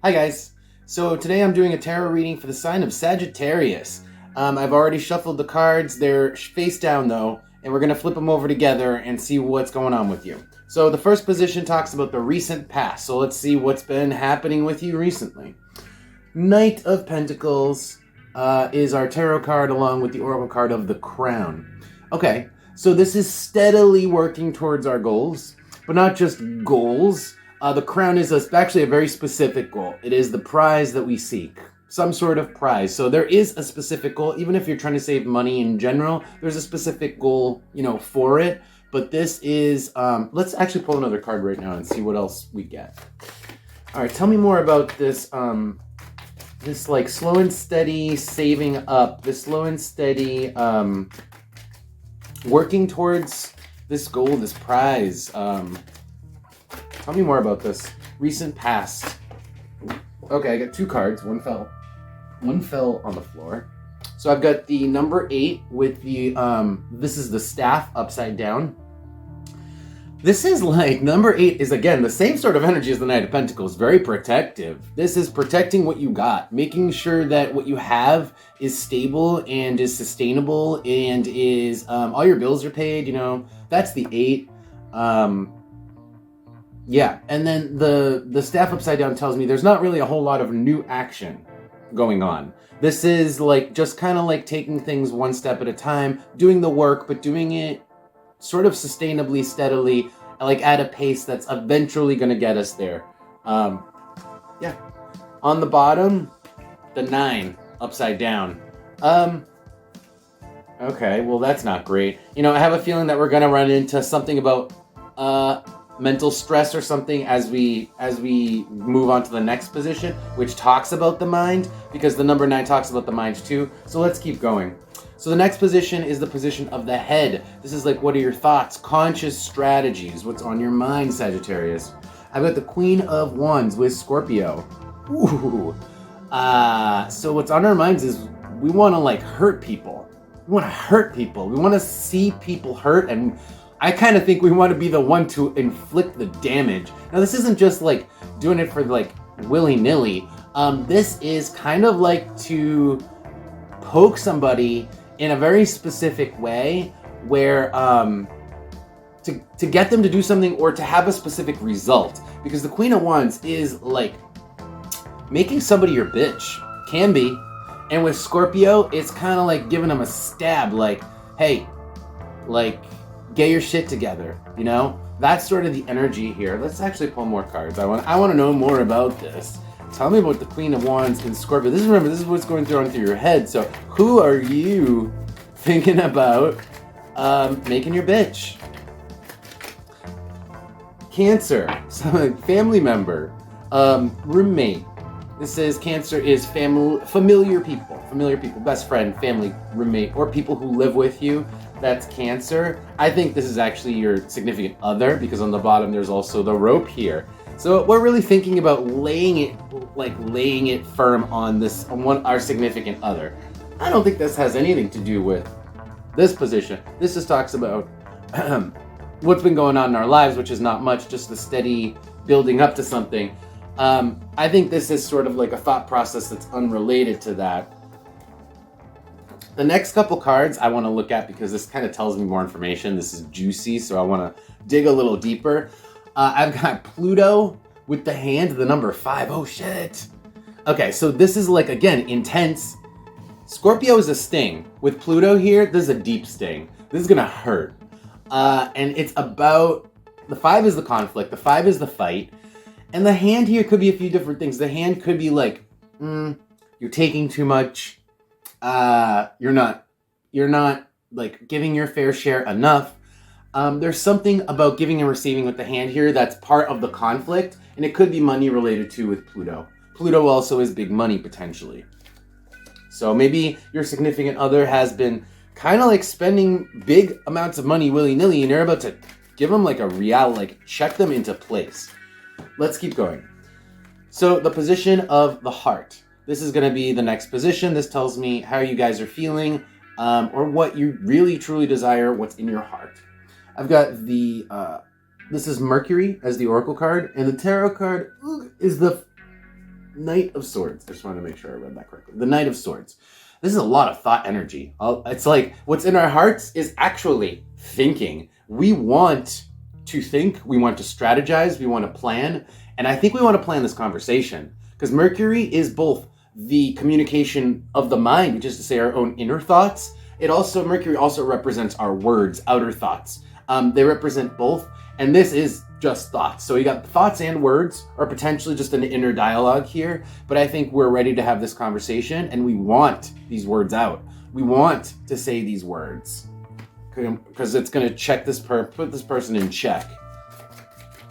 Hi guys. So today I'm doing a tarot reading for the sign of Sagittarius. I've already shuffled the cards. They're face down though, and we're going to flip them over together and see what's going on with you. So the first position talks about the recent past. So let's see what's been happening with you recently. Knight of Pentacles is our tarot card along with the oracle card of the Crown. Okay, so this is steadily working towards our goals, but not just goals. The crown is actually a very specific goal. It is the prize that we seek, some sort of prize. So there is a specific goal. Even if you're trying to save money in general, there's a specific goal, for it. But this is, let's actually pull another card right now and see what else we get. All right, tell me more about this, this like slow and steady saving up, this slow and steady working towards this goal, this prize. Tell me more about this. Recent past. Okay, I got two cards. One fell on the floor. So I've got the number 8 with the, this is the staff upside down. This is like, number 8 is again, the same sort of energy as the Knight of Pentacles. Very protective. This is protecting what you got. Making sure that what you have is stable and is sustainable and is, all your bills are paid, That's the 8. Yeah, and then the staff upside down tells me there's not really a whole lot of new action going on. This is like just kind of like taking things one step at a time, doing the work, but doing it sort of sustainably, steadily, like at a pace that's eventually going to get us there. Yeah. On the bottom, the 9 upside down. Okay, well that's not great. I have a feeling that we're going to run into something about mental stress or something as we move on to the next position, which talks about the mind, because the number 9 talks about the mind too. So let's keep going. So the next position is the position of the head. This is like, what are your thoughts, conscious strategies, what's on your mind, Sagittarius? I've got the Queen of Wands with Scorpio. Ooh. So what's on our minds is we want to like hurt people. We want to hurt people. We want to see people hurt, and I kind of think we want to be the one to inflict the damage. Now, this isn't just like doing it for like willy-nilly. This is kind of like to poke somebody in a very specific way where to get them to do something or to have a specific result. Because the Queen of Wands is like making somebody your bitch. Can be. And with Scorpio, it's kind of like giving them a stab, like, hey, like, get your shit together, That's sort of the energy here. Let's actually pull more cards. I want to know more about this. Tell me about the Queen of Wands in Scorpio. This is what's going on through your head. So who are you thinking about making your bitch? Cancer, family member, roommate. This says Cancer is familiar people, best friend, family, roommate, or people who live with you. That's Cancer. I think this is actually your significant other, because on the bottom there's also the rope here. So we're really thinking about laying it firm on our significant other. I don't think this has anything to do with this position. This just talks about what's been going on in our lives, which is not much, just the steady building up to something. I think this is sort of like a thought process that's unrelated to that. The next couple cards I want to look at because this kind of tells me more information. This is juicy, so I want to dig a little deeper. I've got Pluto with the hand, the number 5. Oh, shit. Okay, so this is like, again, intense. Scorpio is a sting. With Pluto here, this is a deep sting. This is going to hurt. And it's about, the 5 is the conflict. The 5 is the fight. And the hand here could be a few different things. The hand could be like, you're taking too much. You're not like giving your fair share enough. There's something about giving and receiving with the hand here that's part of the conflict, and it could be money related too with Pluto. Pluto also is big money potentially. So maybe your significant other has been kind of like spending big amounts of money willy-nilly, and you're about to give them like a check them into place. Let's keep going. So the position of the heart. This is going to be the next position. This tells me how you guys are feeling, or what you really truly desire, what's in your heart. I've got this is Mercury as the oracle card, and the tarot card is the Knight of Swords. I just wanted to make sure I read that correctly. The Knight of Swords. This is a lot of thought energy. It's like what's in our hearts is actually thinking. We want to think, we want to strategize, we want to plan, and I think we want to plan this conversation because Mercury is both the communication of the mind, which is to say our own inner thoughts. Mercury also represents our words, outer thoughts. They represent both, and this is just thoughts. So you got thoughts and words, or potentially just an inner dialogue here, but I think we're ready to have this conversation, and we want these words out. We want to say these words, because it's going to put this person in check.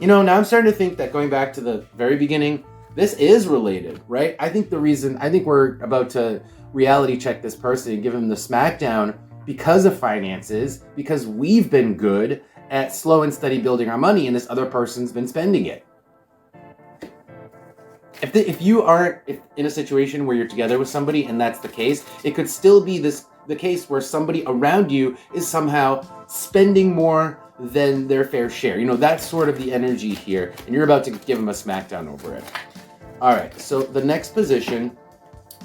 Now I'm starting to think that going back to the very beginning, this is related, right? I think we're about to reality check this person and give him the smackdown because of finances, because we've been good at slow and steady building our money and this other person's been spending it. If you aren't in a situation where you're together with somebody and that's the case, it could still be the case where somebody around you is somehow spending more than their fair share. That's sort of the energy here, and you're about to give them a smackdown over it. All right, so the next position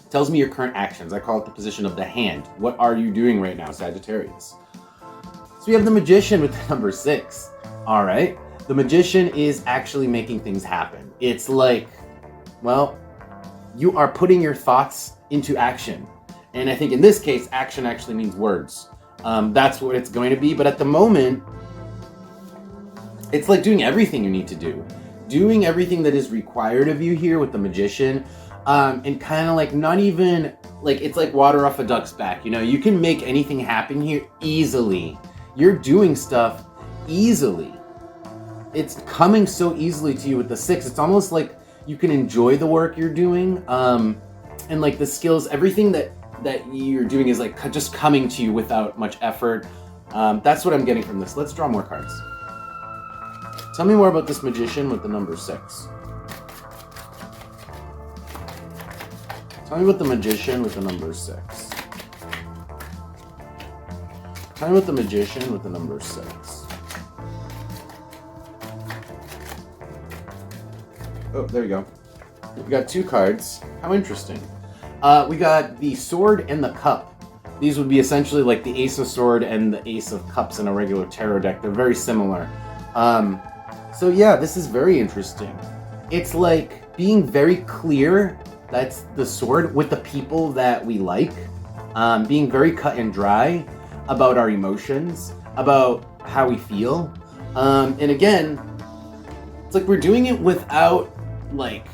tells me your current actions. I call it the position of the hand. What are you doing right now, Sagittarius? So we have the Magician with the number 6. All right, the Magician is actually making things happen. It's like, well, you are putting your thoughts into action. And I think in this case, action actually means words. That's what it's going to be. But at the moment, it's like doing everything you need to do. Doing everything that is required of you here with the Magician. And kind of like not even, like it's like water off a duck's back. You can make anything happen here easily. You're doing stuff easily. It's coming so easily to you with the 6. It's almost like you can enjoy the work you're doing. And like the skills, everything that you're doing is like just coming to you without much effort. That's what I'm getting from this. Let's draw more cards. Tell me more about this Magician with the number 6. Tell me about the Magician with the number 6. Tell me about the Magician with the number 6. Oh, there we go. We got 2 cards. How interesting. We got the Sword and the Cup. These would be essentially like the Ace of Sword and the Ace of Cups in a regular tarot deck. They're very similar. So yeah, this is very interesting. It's like being very clear, that's the Sword, with the people that we like. Being very cut and dry about our emotions, about how we feel. And again, it's like we're doing it without, like,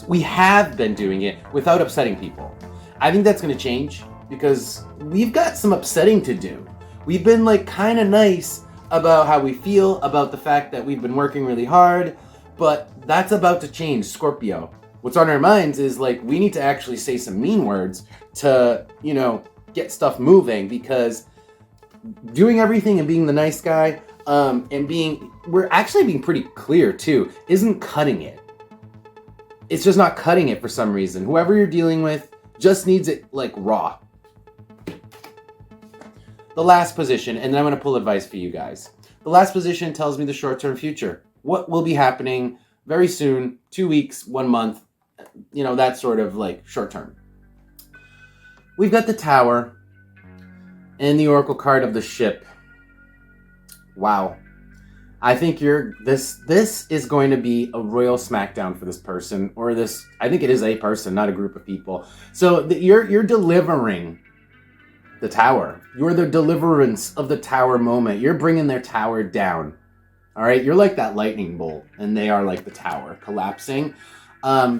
we have been doing it without upsetting people. I think that's going to change because we've got some upsetting to do. We've been like kind of nice about how we feel, about the fact that we've been working really hard, but that's about to change, Scorpio. What's on our minds is like we need to actually say some mean words to, get stuff moving, because doing everything and being the nice guy we're actually being pretty clear too, isn't cutting it. It's just not cutting it for some reason. Whoever you're dealing with just needs it like raw. The last position, and then I'm going to pull advice for you guys. The last position tells me the short-term future. What will be happening very soon, 2 weeks, 1 month, that sort of like short-term. We've got the Tower and the Oracle card of the Ship. Wow. I think this is going to be a royal smackdown for this person, or this, I think it is a person, not a group of people. So you're delivering the Tower. You're the deliverance of the Tower moment. You're bringing their tower down. All right? You're like that lightning bolt, and they are like the tower collapsing.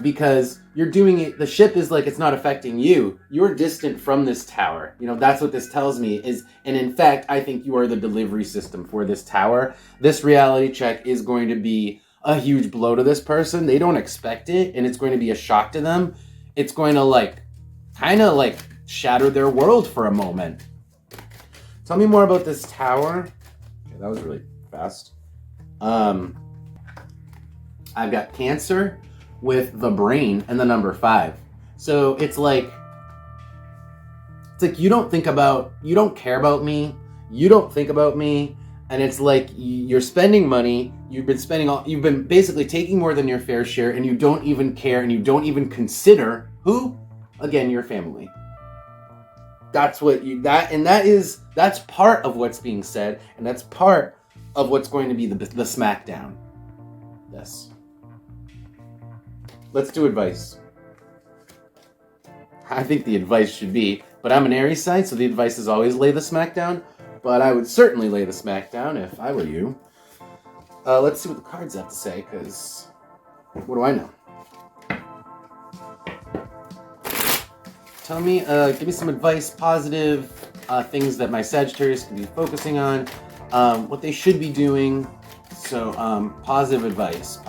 Because you're doing it, the ship is like, it's not affecting you. You're distant from this tower. That's what this tells me is, and in fact, I think you are the delivery system for this tower. This reality check is going to be a huge blow to this person. They don't expect it, and it's going to be a shock to them. It's going to kind of shatter their world for a moment. Tell me more about this tower. Okay, that was really fast. I've got Cancer with the brain and the number 5. So it's like you don't care about me. You don't think about me. And it's like you're spending money. You've been basically taking more than your fair share, and you don't even care, and you don't even consider who, again, your family. That's that's part of what's being said, and that's part of what's going to be the Smackdown. Yes. Let's do advice. I think the advice should be, but I'm an Aries sign, so the advice is always lay the Smackdown. But I would certainly lay the Smackdown if I were you. Let's see what the cards have to say, because what do I know? Tell me, give me some advice, positive things that my Sagittarius can be focusing on, what they should be doing. So, positive advice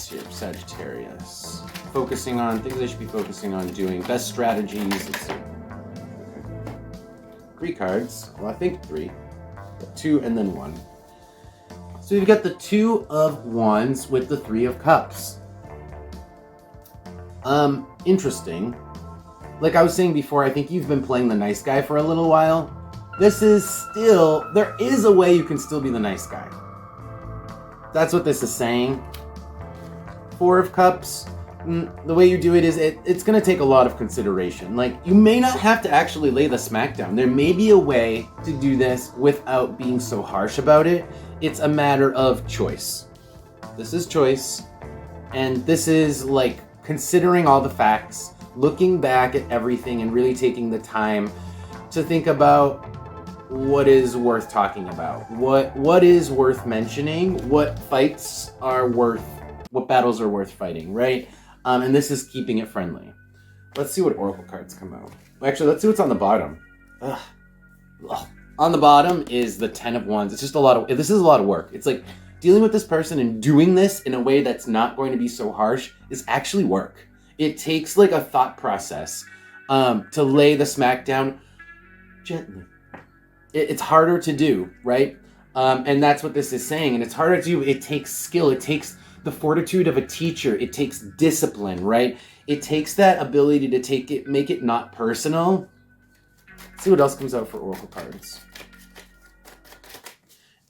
here, Sagittarius. Focusing on things they should be focusing on doing, best strategies. Let's see. 3 cards. Well, I think 3. 2 and then 1. So you've got the 2 of Wands with the 3 of Cups. Interesting. Like I was saying before, I think you've been playing the nice guy for a little while. There is a way you can still be the nice guy. That's what this is saying. 4 of Cups. The way you do it is it's going to take a lot of consideration. Like, you may not have to actually lay the Smackdown. There may be a way to do this without being so harsh about it. It's a matter of choice. This is choice. And this is like considering all the facts, looking back at everything, and really taking the time to think about what is worth talking about. What is worth mentioning? What fights are worth, what battles are worth fighting, right? And this is keeping it friendly. Let's see what oracle cards come out. Actually, let's see what's on the bottom. Ugh. On the bottom is the 10 of Wands. It's just this is a lot of work. It's like dealing with this person and doing this in a way that's not going to be so harsh is actually work. It takes like a thought process to lay the Smackdown gently. It's harder to do, right? And that's what this is saying. And it's harder to do. It takes skill. It takes the fortitude of a teacher. It takes discipline, right? It takes that ability to make it not personal. Let's see what else comes out for oracle cards.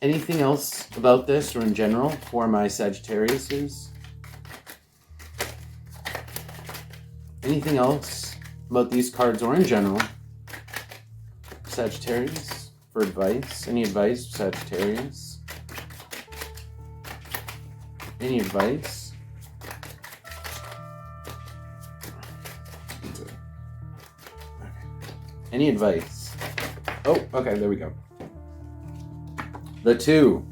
Anything else about this or in general for my Sagittariuses? Anything else about these cards or in general? Sagittarius, for advice. Any advice, Sagittarius? Any advice? Okay. Any advice? Oh, okay, there we go. The 2.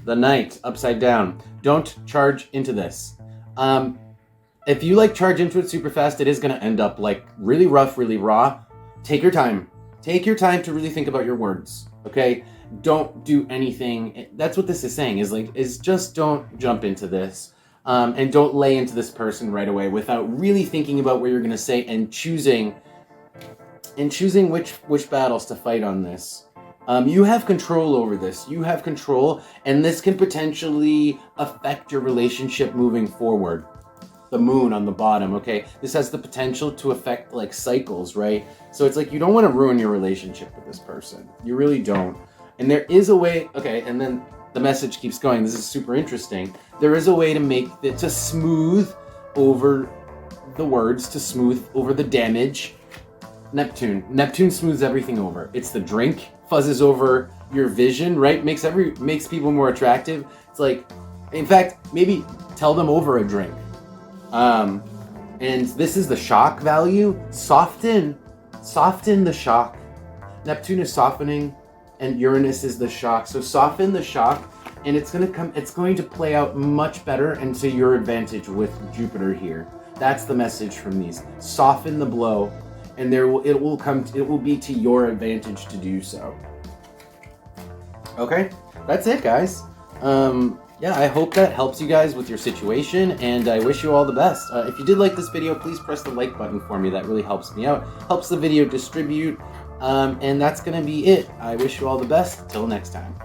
The Knight, upside down. Don't charge into this. If you like charge into it super fast, it is going to end up like really rough, really raw. Take your time. Take your time to really think about your words, okay? Don't do anything. That's what this is saying, is just don't jump into this. And don't lay into this person right away without really thinking about what you're going to say and choosing which battles to fight on this. You have control over this. You have control, and this can potentially affect your relationship moving forward. The Moon on the bottom, okay? This has the potential to affect like cycles, right? So it's like you don't want to ruin your relationship with this person. You really don't. And there is a way, okay, and then the message keeps going. This is super interesting. There is a way to make it, to smooth over the words, to smooth over the damage. Neptune smooths everything over. It's the drink, fuzzes over your vision, right? Makes people more attractive. It's like, in fact, maybe tell them over a drink. And this is the shock value. Soften the shock. Neptune is softening, and Uranus is the shock. So soften the shock, and it's going to play out much better and to your advantage with Jupiter here. That's the message from these. Soften the blow, and it will be to your advantage to do so. Okay, that's it, guys. Yeah, I hope that helps you guys with your situation, and I wish you all the best. If you did like this video, please press the like button for me. That really helps me out, helps the video distribute, and that's going to be it. I wish you all the best. Till next time.